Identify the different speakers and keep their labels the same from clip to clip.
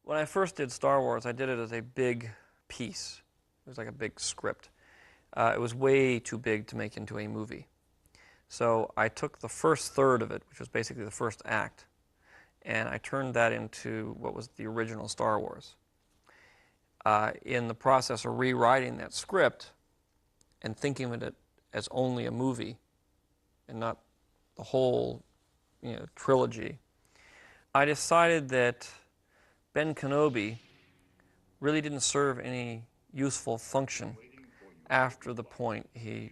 Speaker 1: When I first did Star Wars, I did it as a big piece. It was like a big script. It was way too big to make into a movie. So I took the first third of it, which was basically the first act, and I turned that into what was the original Star Wars. In the process of rewriting that script and thinking of it as only a movie and not the whole, trilogy, I decided that Ben Kenobi really didn't serve any useful function after the point he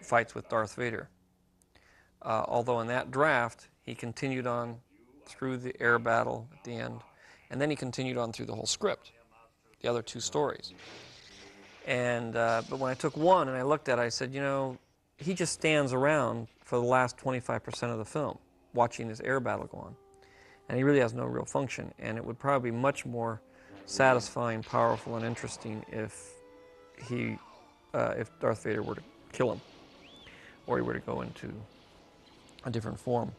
Speaker 1: fights with Darth Vader. Although in that draft, he continued on through the air battle at the end, and then he continued on through the whole script, the other two stories. And but when I took one and I looked at it, I said, he just stands around for the last 25% of the film, watching this air battle go on. And he really has no real function, and it would probably be much more satisfying, powerful, and interesting if Darth Vader were to kill him, or he were to go into a different form.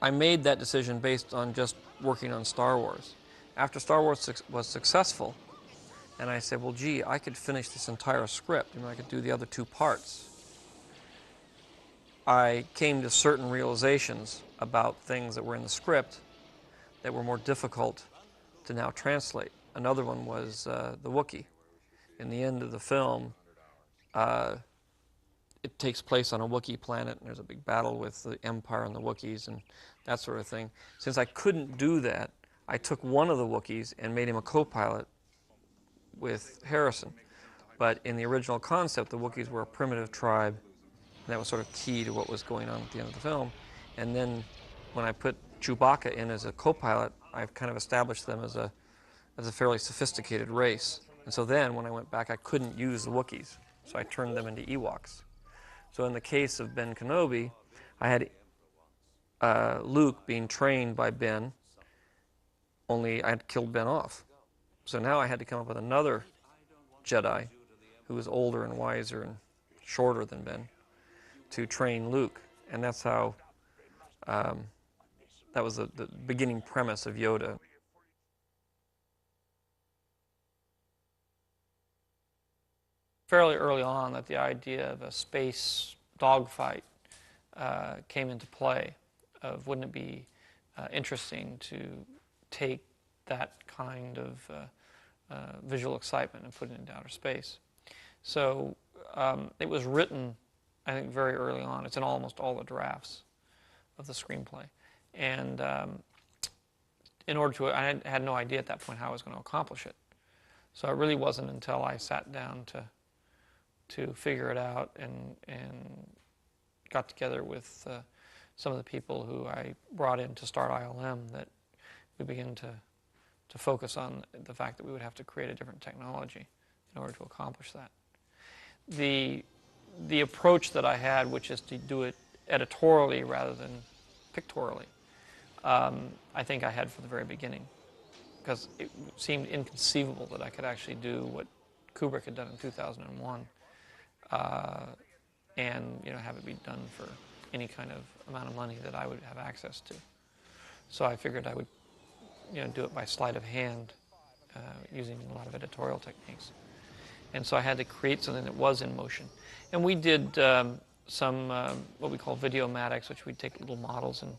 Speaker 1: I made that decision based on just working on Star Wars. After Star Wars was successful, and I said, well, gee, I could finish this entire script, I could do the other two parts. I came to certain realizations about things that were in the script that were more difficult to now translate. Another one was the Wookiee. In the end of the film, it takes place on a Wookiee planet, and there's a big battle with the Empire and the Wookiees and that sort of thing. Since I couldn't do that, I took one of the Wookiees and made him a co-pilot with Harrison. But in the original concept, the Wookiees were a primitive tribe, and that was sort of key to what was going on at the end of the film. And then when I put Chewbacca in as a co-pilot, I've kind of established them as a fairly sophisticated race. And so then, when I went back, I couldn't use the Wookiees, so I turned them into Ewoks. So in the case of Ben Kenobi, I had Luke being trained by Ben, only I had killed Ben off. So now I had to come up with another Jedi who was older and wiser and shorter than Ben to train Luke. And that's how, that was the beginning premise of Yoda. Fairly early on that the idea of a space dogfight came into play of wouldn't it be interesting to take that kind of visual excitement and put it into outer space. So it was written, I think, very early on. It's in almost all the drafts of the screenplay. And in order to, I had no idea at that point how I was going to accomplish it. So it really wasn't until I sat down to figure it out and got together with some of the people who I brought in to start ILM that we began to focus on the fact that we would have to create a different technology in order to accomplish that. The approach that I had, which is to do it editorially rather than pictorially, I think I had from the very beginning, because it seemed inconceivable that I could actually do what Kubrick had done in 2001 and have it be done for any kind of amount of money that I would have access to. So I figured I would do it by sleight of hand using a lot of editorial techniques. And so I had to create something that was in motion. And we did some what we call videomatics, which we'd take little models and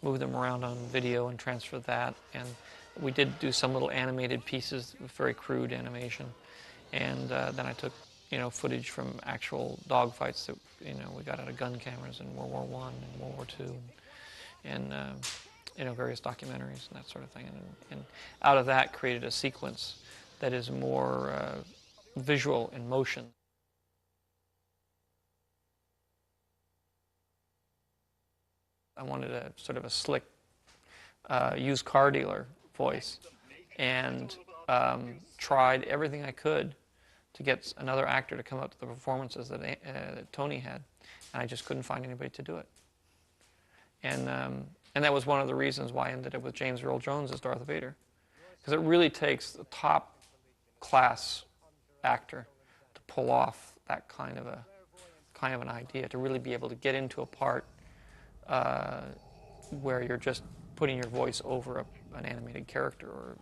Speaker 1: move them around on video and transfer that. And we did do some little animated pieces with very crude animation. And then I took footage from actual dogfights that we got out of gun cameras in World War I and World War II, and various documentaries and that sort of thing. And out of that created a sequence that is more visual in motion. I wanted a sort of a slick used car dealer voice, and tried everything I could to get another actor to come up to the performances that Tony had, and I just couldn't find anybody to do it. And that was one of the reasons why I ended up with James Earl Jones as Darth Vader, because it really takes a top-class actor to pull off that kind of an idea, to really be able to get into a part where you're just putting your voice over an animated character, or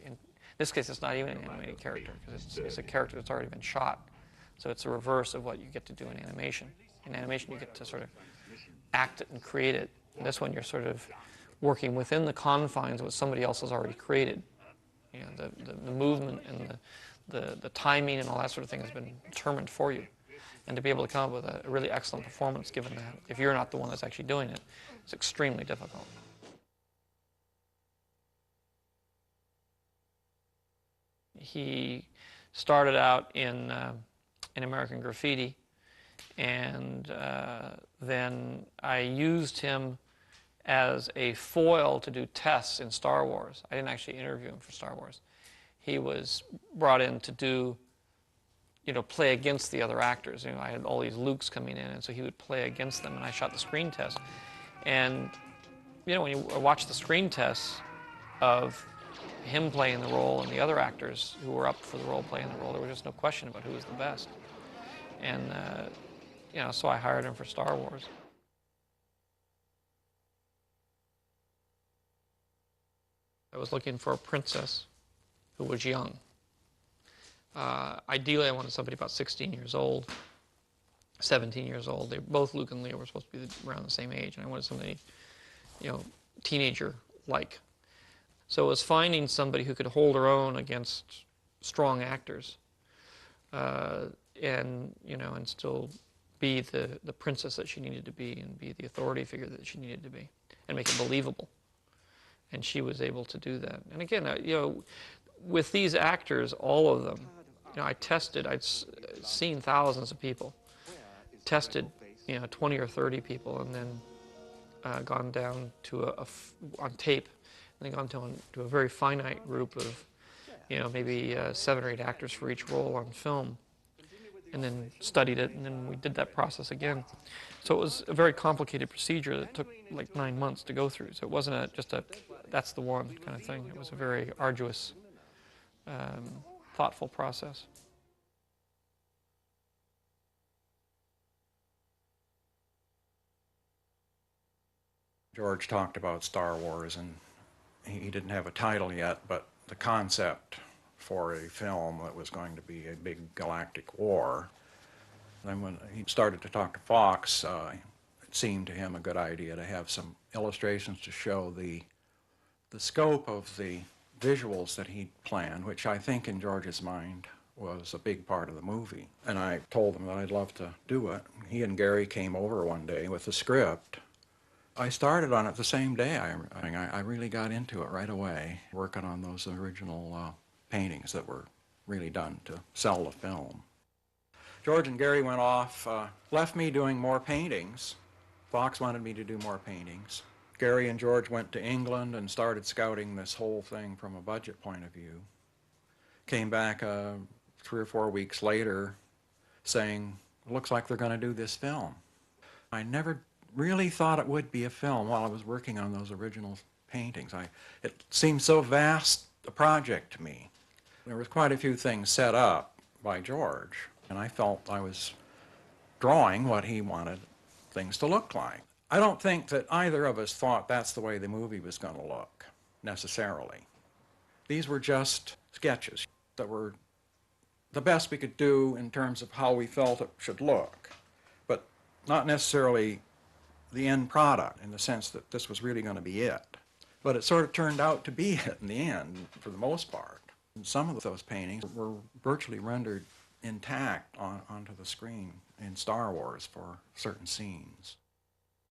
Speaker 1: in this case it's not even an animated character because it's a character that's already been shot. So it's the reverse of what you get to do in animation. In animation you get to sort of act it and create it. In this one you're sort of working within the confines of what somebody else has already created. The movement and the timing and all that sort of thing has been determined for you. And to be able to come up with a really excellent performance given that, if you're not the one that's actually doing it, it's extremely difficult. He started out in American Graffiti, and then I used him as a foil to do tests in Star Wars. I didn't actually interview him for Star Wars. He was brought in to do, play against the other actors. I had all these Lukes coming in, and so he would play against them, and I shot the screen test. And, when you watch the screen tests of him playing the role and the other actors who were up for the role playing the role, there was just no question about who was the best. And, so I hired him for Star Wars. I was looking for a princess who was young. Ideally, I wanted somebody about 16 years old, 17 years old. Both Luke and Leia were supposed to be around the same age, and I wanted somebody, teenager-like. So it was finding somebody who could hold her own against strong actors, and still be the princess that she needed to be, and be the authority figure that she needed to be, and make it believable. And she was able to do that. And again, with these actors, all of them, I'd seen thousands of people, tested, 20 or 30 people, and then gone down to on tape, and then gone to a very finite group of, maybe 7 or 8 actors for each role on film, and then studied it, and then we did that process again. So it was a very complicated procedure that took like 9 months to go through. So it wasn't just a that's the one kind of thing. It was a very arduous, thoughtful process.
Speaker 2: George talked about Star Wars, and he didn't have a title yet, but the concept for a film that was going to be a big galactic war. Then when he started to talk to Fox, it seemed to him a good idea to have some illustrations to show the scope of the visuals that he'd planned, which I think in George's mind was a big part of the movie. And I told him that I'd love to do it. He and Gary came over one day with the script. I started on it the same day. I really got into it right away, working on those original paintings that were really done to sell the film. George and Gary went off, left me doing more paintings. Fox wanted me to do more paintings. Gary and George went to England and started scouting this whole thing from a budget point of view. Came back 3 or 4 weeks later saying, it looks like they're going to do this film. I never really thought it would be a film while I was working on those original paintings. It seemed so vast a project to me. There was quite a few things set up by George, and I felt I was drawing what he wanted things to look like. I don't think that either of us thought that's the way the movie was going to look, necessarily. These were just sketches that were the best we could do in terms of how we felt it should look, but not necessarily the end product in the sense that this was really going to be it. But it sort of turned out to be it in the end, for the most part. And some of those paintings were virtually rendered intact onto the screen in Star Wars for certain scenes.